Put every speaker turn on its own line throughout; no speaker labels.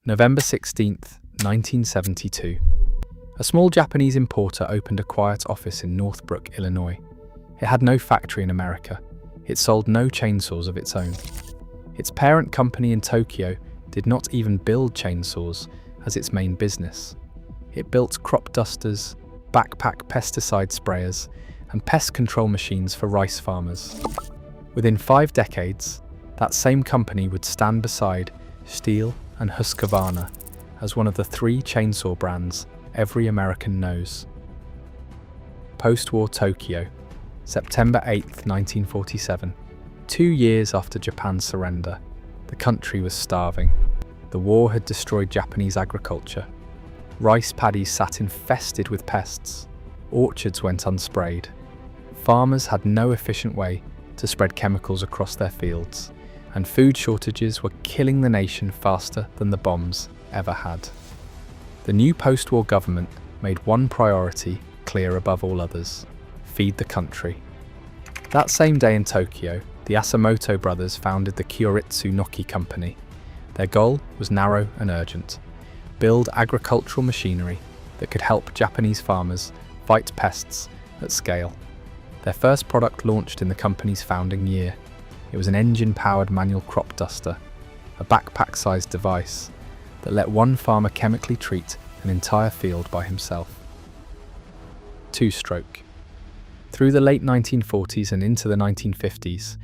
November 16th, 1972. A small Japanese importer opened a quiet office in Northbrook, Illinois. It had no factory in America. It sold no chainsaws of its own. Its parent company in Tokyo did not even build chainsaws as its main business. It built crop dusters, backpack pesticide sprayers, and pest control machines for rice farmers. Within 5 decades, that same company would stand beside Stihl and Husqvarna as one of the 3 chainsaw brands every American knows. Post-war Tokyo, September 8, 1947. 2 years after Japan's surrender, the country was starving. The war had destroyed Japanese agriculture. Rice paddies sat infested with pests. Orchards went unsprayed. Farmers had no efficient way to spread chemicals across their fields, and food shortages were killing the nation faster than the bombs ever had. The new post-war government made one priority clear above all others: feed the country. That same day in Tokyo, the Asamoto brothers founded the Kyoritsu Noki Company. Their goal was narrow and urgent: build agricultural machinery that could help Japanese farmers fight pests at scale. Their first product launched in the company's founding year. It was an engine-powered manual crop duster, a backpack-sized device that let one farmer chemically treat an entire field by himself. 2-stroke. Through the late 1940s and into the 1950s,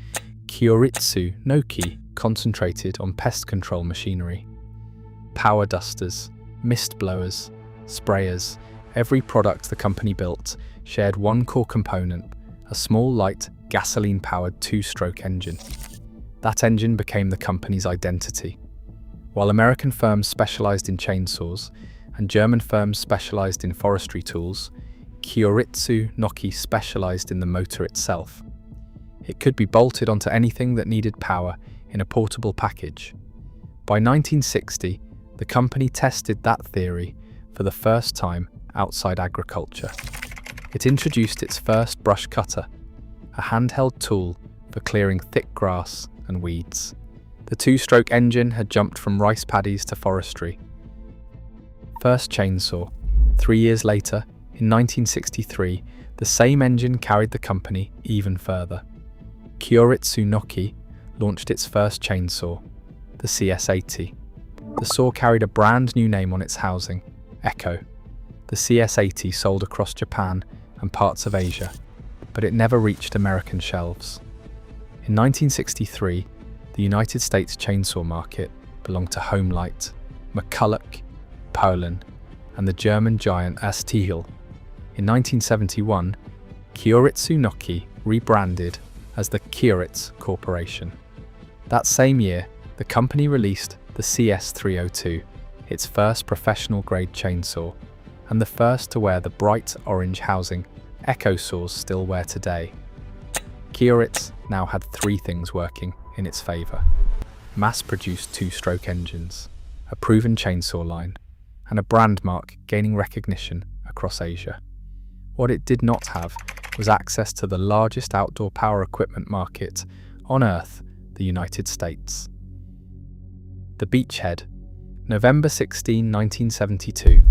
Kyoritsu Noki concentrated on pest control machinery. Power dusters, mist blowers, sprayers, every product the company built shared one core component: a small, light, gasoline-powered 2-stroke engine. That engine became the company's identity. While American firms specialized in chainsaws and German firms specialized in forestry tools, Kyoritsu Noki specialized in the motor itself. It could be bolted onto anything that needed power in a portable package. By 1960, the company tested that theory for the first time outside agriculture. It introduced its first brush cutter, a handheld tool for clearing thick grass and weeds. The 2-stroke engine had jumped from rice paddies to forestry. First chainsaw. 3 years later, in 1963, the same engine carried the company even further. Kyoritsu Noki launched its first chainsaw, the CS80. The saw carried a brand new name on its housing: Echo. The CS80 sold across Japan and parts of Asia, but it never reached American shelves. In 1963, the United States chainsaw market belonged to Homelite, McCulloch, Poulan, and the German giant Stihl. In 1971, Kyoritsu Noki rebranded as the Kyoritsu Corporation. That same year, the company released the CS302, its first professional-grade chainsaw, and the first to wear the bright orange housing Echo saws still wear today. Kyoritsu now had 3 things working in its favor: mass-produced 2-stroke engines, a proven chainsaw line, and a brand mark gaining recognition across Asia. What it did not have was access to the largest outdoor power equipment market on Earth, the United States. The Beachhead, November 16, 1972.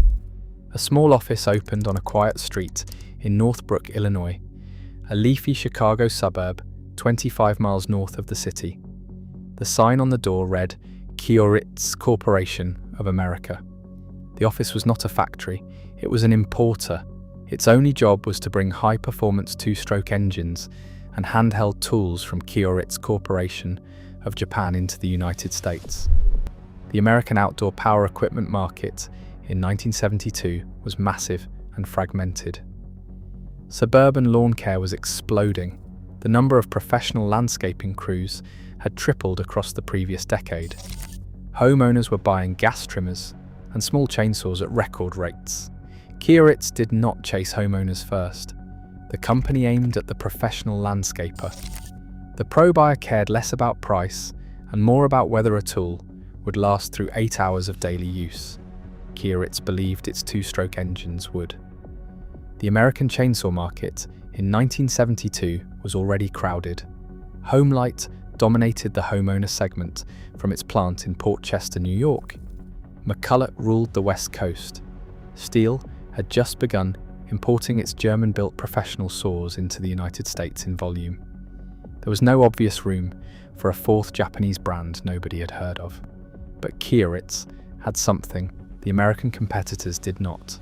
A small office opened on a quiet street in Northbrook, Illinois, a leafy Chicago suburb 25 miles north of the city. The sign on the door read Kyoritsu Corporation of America. The office was not a factory, it was an importer. Its only job was to bring high-performance 2-stroke engines and handheld tools from Kyoritsu Corporation of Japan into the United States. The American outdoor power equipment market in 1972 was massive and fragmented. Suburban lawn care was exploding. The number of professional landscaping crews had tripled across the previous decade. Homeowners were buying gas trimmers and small chainsaws at record rates. Kyoritsu did not chase homeowners first. The company aimed at the professional landscaper. The pro buyer cared less about price and more about whether a tool would last through 8 hours of daily use. Kyoritsu believed its 2-stroke engines would. The American chainsaw market in 1972 was already crowded. Homelite dominated the homeowner segment from its plant in Port Chester, New York. McCulloch ruled the West Coast. Steel had just begun importing its German-built professional saws into the United States in volume. There was no obvious room for a fourth Japanese brand nobody had heard of. But Kioritz had something the American competitors did not.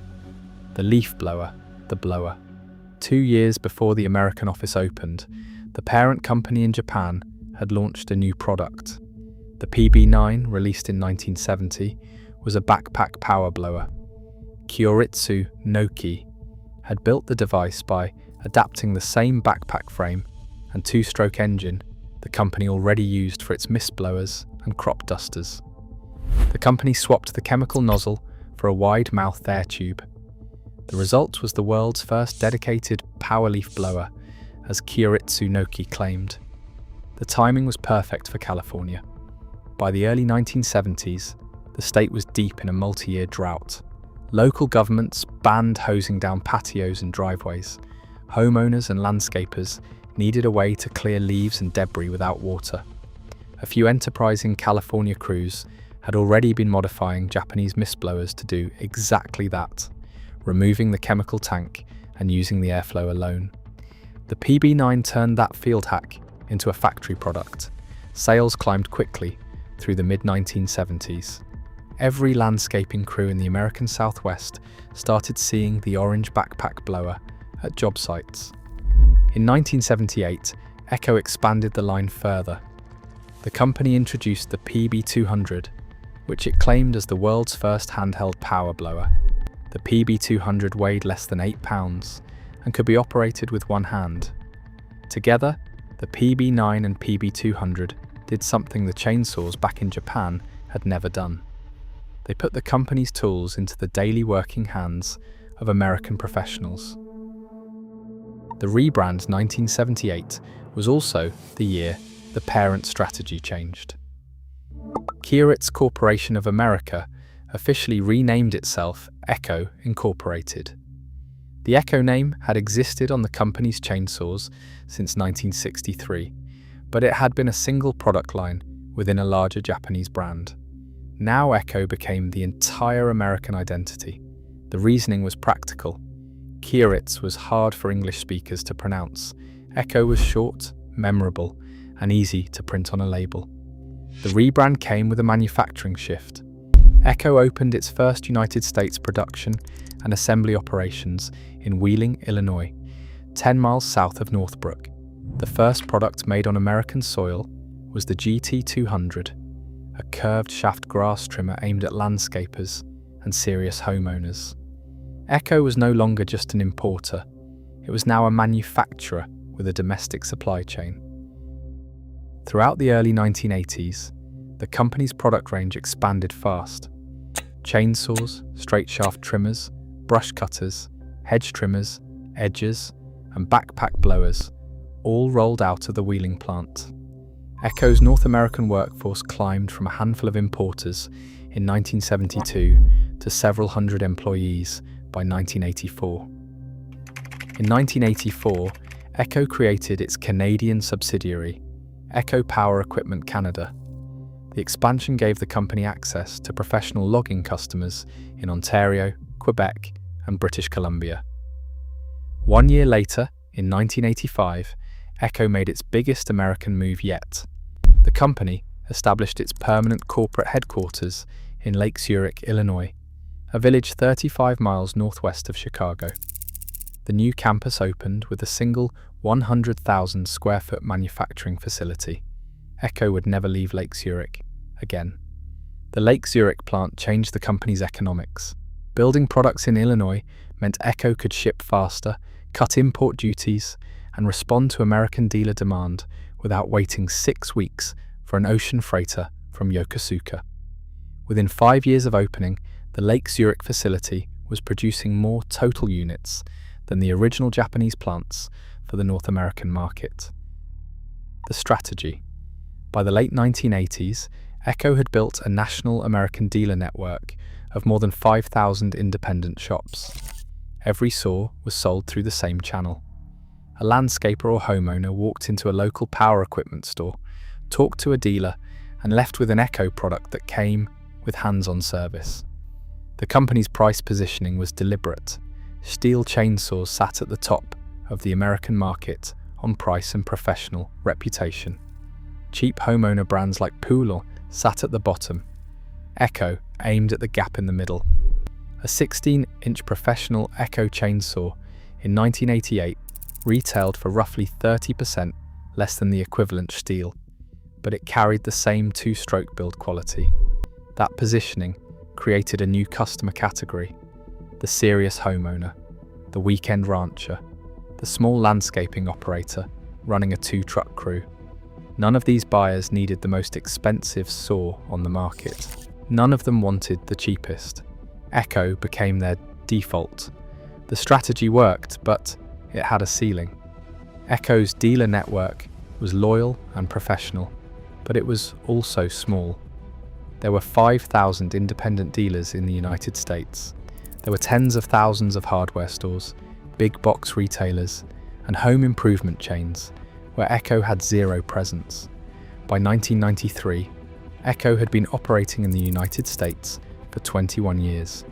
The leaf blower, the blower. 2 years before the American office opened, the parent company in Japan had launched a new product. The PB9, released in 1970, was a backpack power blower. Kioritsu Noki had built the device by adapting the same backpack frame and two-stroke engine the company already used for its mist blowers and crop dusters. The company swapped the chemical nozzle for a wide-mouthed air tube. The result was the world's first dedicated power leaf blower, as Kioritsu Noki claimed. The timing was perfect for California. By the early 1970s, the state was deep in a multi-year drought. Local governments banned hosing down patios and driveways. Homeowners and landscapers needed a way to clear leaves and debris without water. A few enterprising California crews had already been modifying Japanese mist blowers to do exactly that, removing the chemical tank and using the airflow alone. The PB9 turned that field hack into a factory product. Sales climbed quickly through the mid-1970s. Every landscaping crew in the American Southwest started seeing the orange backpack blower at job sites. In 1978, Echo expanded the line further. The company introduced the PB200, which it claimed as the world's first handheld power blower. The PB200 weighed less than 8 pounds and could be operated with one hand. Together, the PB9 and PB200 did something the chainsaws back in Japan had never done. They put the company's tools into the daily working hands of American professionals. The rebrand 1978 was also the year the parent strategy changed. Kioritz Corporation of America officially renamed itself Echo Incorporated. The Echo name had existed on the company's chainsaws since 1963, but it had been a single product line within a larger Japanese brand. Now Echo became the entire American identity. The reasoning was practical. Kioritz was hard for English speakers to pronounce. Echo was short, memorable, and easy to print on a label. The rebrand came with a manufacturing shift. Echo opened its first United States production and assembly operations in Wheeling, Illinois, 10 miles south of Northbrook. The first product made on American soil was the GT200, a curved shaft grass trimmer aimed at landscapers and serious homeowners. Echo was no longer just an importer, it was now a manufacturer with a domestic supply chain. Throughout the early 1980s, the company's product range expanded fast. Chainsaws, straight shaft trimmers, brush cutters, hedge trimmers, edgers, and backpack blowers all rolled out of the Wheeling plant. Echo's North American workforce climbed from a handful of importers in 1972 to several hundred employees by 1984. In 1984, Echo created its Canadian subsidiary, Echo Power Equipment Canada. The expansion gave the company access to professional logging customers in Ontario, Quebec, and British Columbia. 1 year later, in 1985, Echo made its biggest American move yet. The company established its permanent corporate headquarters in Lake Zurich, Illinois, a village 35 miles northwest of Chicago. The new campus opened with a single 100,000 square foot manufacturing facility. Echo would never leave Lake Zurich again. The Lake Zurich plant changed the company's economics. Building products in Illinois meant Echo could ship faster, cut import duties, and respond to American dealer demand without waiting 6 weeks for an ocean freighter from Yokosuka. Within 5 years of opening, the Lake Zurich facility was producing more total units than the original Japanese plants for the North American market. The strategy. By the late 1980s, Echo had built a national American dealer network of more than 5,000 independent shops. Every saw was sold through the same channel. A landscaper or homeowner walked into a local power equipment store, talked to a dealer, and left with an Echo product that came with hands-on service. The company's price positioning was deliberate. Stihl chainsaws sat at the top of the American market on price and professional reputation. Cheap homeowner brands like Poulan sat at the bottom. Echo aimed at the gap in the middle. A 16-inch professional Echo chainsaw in 1988 retailed for roughly 30% less than the equivalent Stihl, but it carried the same two-stroke build quality. That positioning created a new customer category: the serious homeowner, the weekend rancher, the small landscaping operator running a two-truck crew. None of these buyers needed the most expensive saw on the market. None of them wanted the cheapest. Echo became their default. The strategy worked, but it had a ceiling. Echo's dealer network was loyal and professional, but it was also small. There were 5,000 independent dealers in the United States. There were tens of thousands of hardware stores, big box retailers, and home improvement chains where Echo had zero presence. By 1993, Echo had been operating in the United States for 21 years.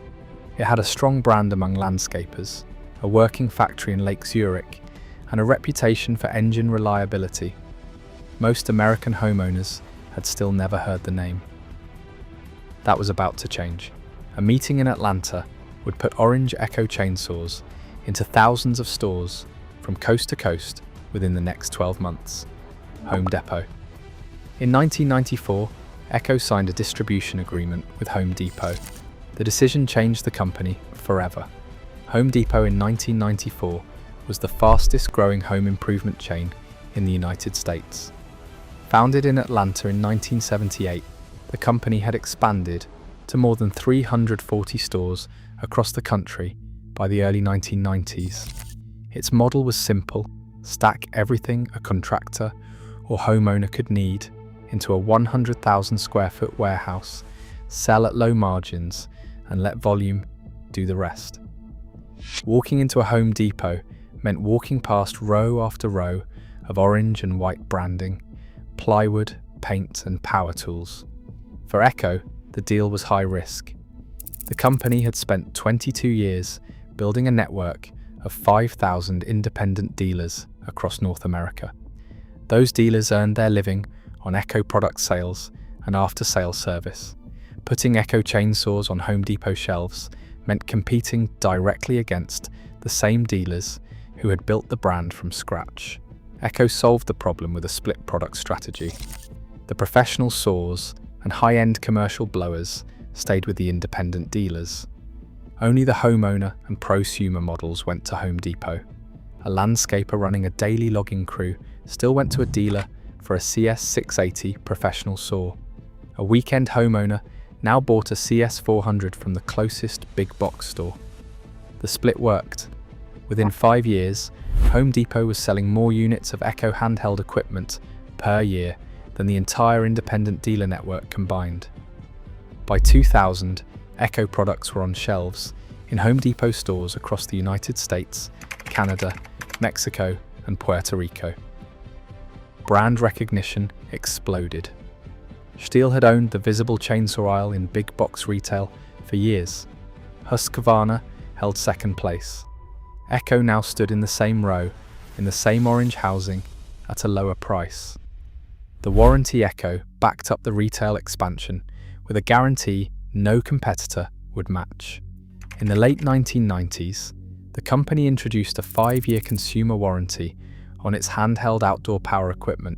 It had a strong brand among landscapers, a working factory in Lake Zurich, and a reputation for engine reliability. Most American homeowners had still never heard the name. That was about to change. A meeting in Atlanta would put Orange Echo chainsaws into thousands of stores from coast to coast within the next 12 months. Home Depot. In 1994, Echo signed a distribution agreement with Home Depot. The decision changed the company forever. Home Depot in 1994 was the fastest growing home improvement chain in the United States. Founded in Atlanta in 1978, the company had expanded to more than 340 stores across the country by the early 1990s. Its model was simple: stack everything a contractor or homeowner could need into a 100,000 square foot warehouse, sell at low margins, and let volume do the rest. Walking into a Home Depot meant walking past row after row of orange and white branding, plywood, paint, and power tools. For Echo, the deal was high risk. The company had spent 22 years building a network of 5,000 independent dealers across North America. Those dealers earned their living on Echo product sales and after-sales service. Putting Echo chainsaws on Home Depot shelves meant competing directly against the same dealers who had built the brand from scratch. Echo solved the problem with a split product strategy. The professional saws and high-end commercial blowers stayed with the independent dealers. Only the homeowner and prosumer models went to Home Depot. A landscaper running a daily logging crew still went to a dealer for a CS680 professional saw. A weekend homeowner now bought a CS400 from the closest big box store. The split worked. Within 5 years, Home Depot was selling more units of Echo handheld equipment per year than the entire independent dealer network combined. By 2000, Echo products were on shelves in Home Depot stores across the United States, Canada, Mexico, and Puerto Rico. Brand recognition exploded. Stihl had owned the visible chainsaw aisle in big box retail for years. Husqvarna held second place. Echo now stood in the same row, in the same orange housing, at a lower price. The warranty Echo backed up the retail expansion with a guarantee no competitor would match. In the late 1990s, the company introduced a 5-year consumer warranty on its handheld outdoor power equipment.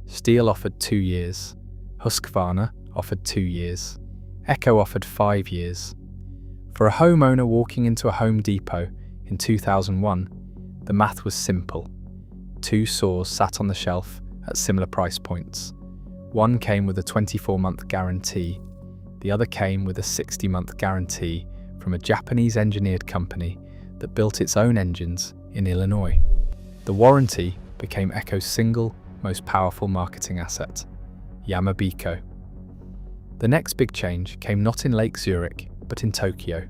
Stihl offered 2 years. Husqvarna offered 2 years. Echo offered 5 years. For a homeowner walking into a Home Depot in 2001, the math was simple. 2 saws sat on the shelf at similar price points. One came with a 24-month guarantee. The other came with a 60-month guarantee from a Japanese-engineered company that built its own engines in Illinois. The warranty became Echo's single most powerful marketing asset, Yamabiko. The next big change came not in Lake Zurich, but in Tokyo.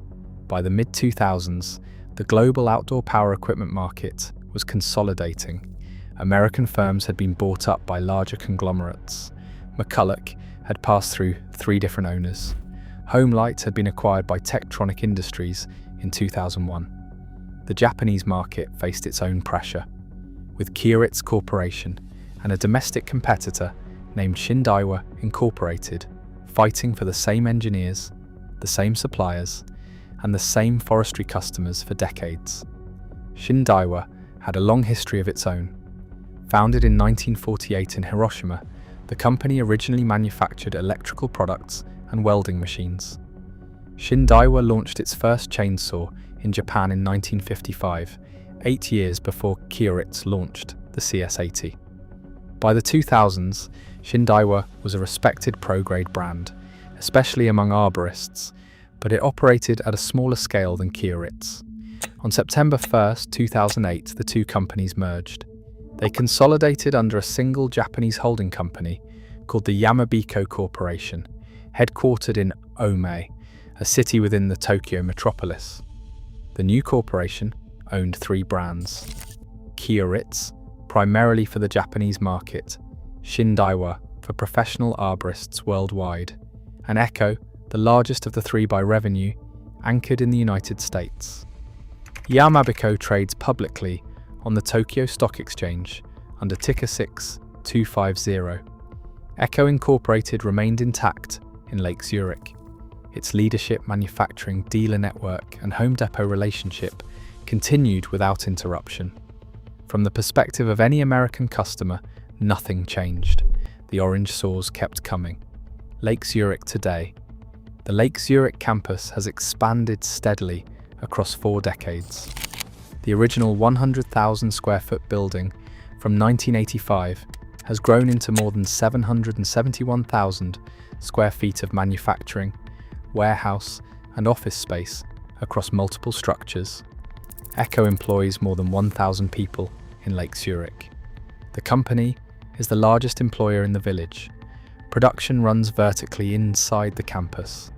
By the mid-2000s, the global outdoor power equipment market was consolidating. American firms had been bought up by larger conglomerates. McCulloch had passed through 3 different owners. Homelight had been acquired by Tektronic Industries in 2001. The Japanese market faced its own pressure, with Kyoritsu Corporation and a domestic competitor named Shindaiwa Incorporated fighting for the same engineers, the same suppliers, and the same forestry customers for decades. Shindaiwa had a long history of its own. Founded in 1948 in Hiroshima, the company originally manufactured electrical products and welding machines. Shindaiwa launched its first chainsaw in Japan in 1955, 8 years before Kyoritsu launched the CS80. By the 2000s, Shindaiwa was a respected pro-grade brand, especially among arborists, but it operated at a smaller scale than Kyoritsu. On September 1, 2008, the two companies merged. They consolidated under a single Japanese holding company called the Yamabiko Corporation, headquartered in Ome, a city within the Tokyo metropolis. The new corporation owned 3 brands: Kyoritsu, primarily for the Japanese market, Shindaiwa for professional arborists worldwide, and Echo, the largest of the 3 by revenue, anchored in the United States. Yamabiko trades publicly on the Tokyo Stock Exchange under ticker 6250. Echo Incorporated remained intact in Lake Zurich. Its leadership, manufacturing, dealer network, and Home Depot relationship continued without interruption. From the perspective of any American customer, nothing changed. The orange saws kept coming. Lake Zurich today. The Lake Zurich campus has expanded steadily across 4 decades. The original 100,000 square foot building from 1985 has grown into more than 771,000 square feet of manufacturing, warehouse, and office space across multiple structures. Echo employs more than 1,000 people in Lake Zurich. The company is the largest employer in the village. Production runs vertically inside the campus.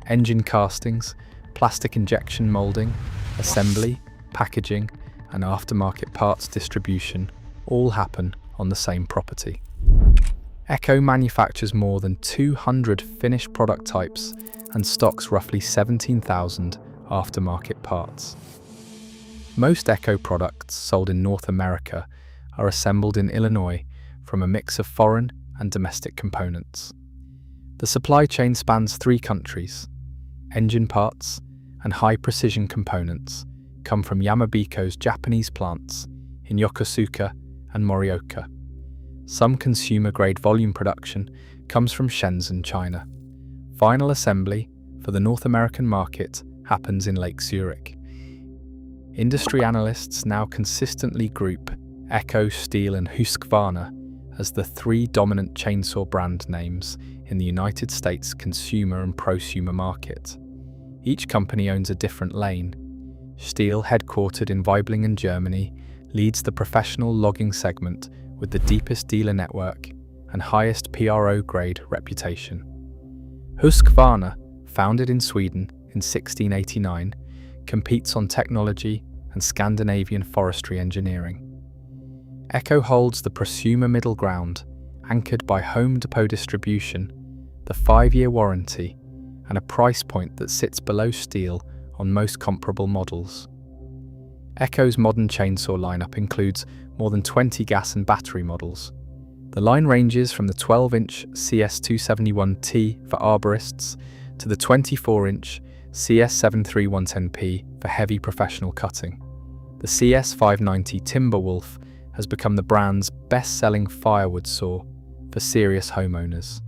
Engine castings, plastic injection molding, assembly, packaging, and aftermarket parts distribution all happen on the same property. Echo manufactures more than 200 finished product types and stocks roughly 17,000 aftermarket parts. Most Echo products sold in North America are assembled in Illinois from a mix of foreign and domestic components. The supply chain spans 3 countries. Engine parts and high-precision components come from Yamabiko's Japanese plants in Yokosuka and Morioka. Some consumer-grade volume production comes from Shenzhen, China. Final assembly for the North American market happens in Lake Zurich. Industry analysts now consistently group Echo, Stihl, and Husqvarna as the 3 dominant chainsaw brand names in the United States consumer and prosumer market. Each company owns a different lane. Stihl, headquartered in Weiblingen, Germany, leads the professional logging segment with the deepest dealer network and highest PRO grade reputation. Husqvarna, founded in Sweden in 1689, competes on technology and Scandinavian forestry engineering. Echo holds the prosumer middle ground, anchored by Home Depot distribution, the 5-year warranty, and a price point that sits below Stihl on most comparable models. Echo's modern chainsaw lineup includes more than 20 gas and battery models. The line ranges from the 12-inch CS271T for arborists to the 24-inch CS73110P for heavy professional cutting. The CS590 Timberwolf has become the brand's best-selling firewood saw for serious homeowners.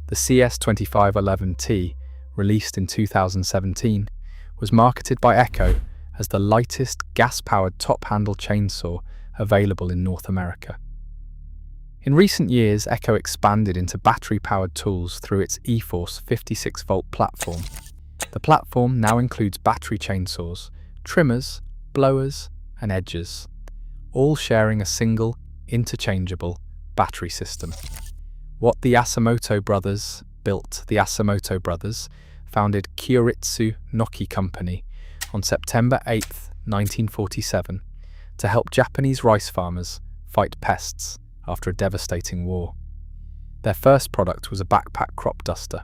The CS2511T, released in 2017, was marketed by Echo as the lightest gas-powered top-handle chainsaw available in North America. In recent years, Echo expanded into battery-powered tools through its eForce 56-volt platform. The platform now includes battery chainsaws, trimmers, blowers, and edgers, all sharing a single, interchangeable battery system. What the Asamoto brothers built, the Asamoto brothers founded Kyoritsu Noki Company on September 8, 1947, to help Japanese rice farmers fight pests after a devastating war. Their first product was a backpack crop duster.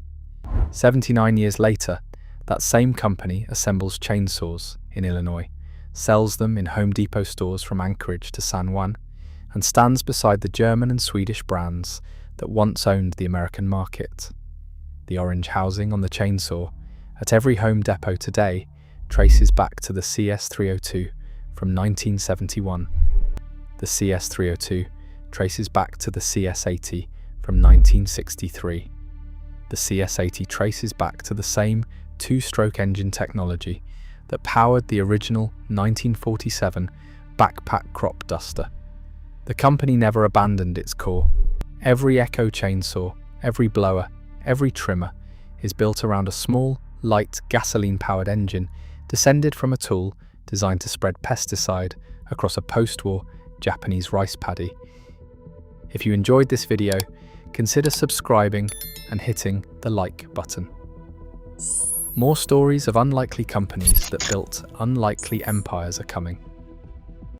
79 years later, that same company assembles chainsaws in Illinois, sells them in Home Depot stores from Anchorage to San Juan, and stands beside the German and Swedish brands that once owned the American market. The orange housing on the chainsaw at every Home Depot today traces back to the CS302 from 1971. The CS302 traces back to the CS80 from 1963. The CS80 traces back to the same two-stroke engine technology that powered the original 1947 backpack crop duster. The company never abandoned its core. Every Echo chainsaw, every blower, every trimmer is built around a small, light, gasoline-powered engine descended from a tool designed to spread pesticide across a post-war Japanese rice paddy. If you enjoyed this video, consider subscribing and hitting the like button. More stories of unlikely companies that built unlikely empires are coming.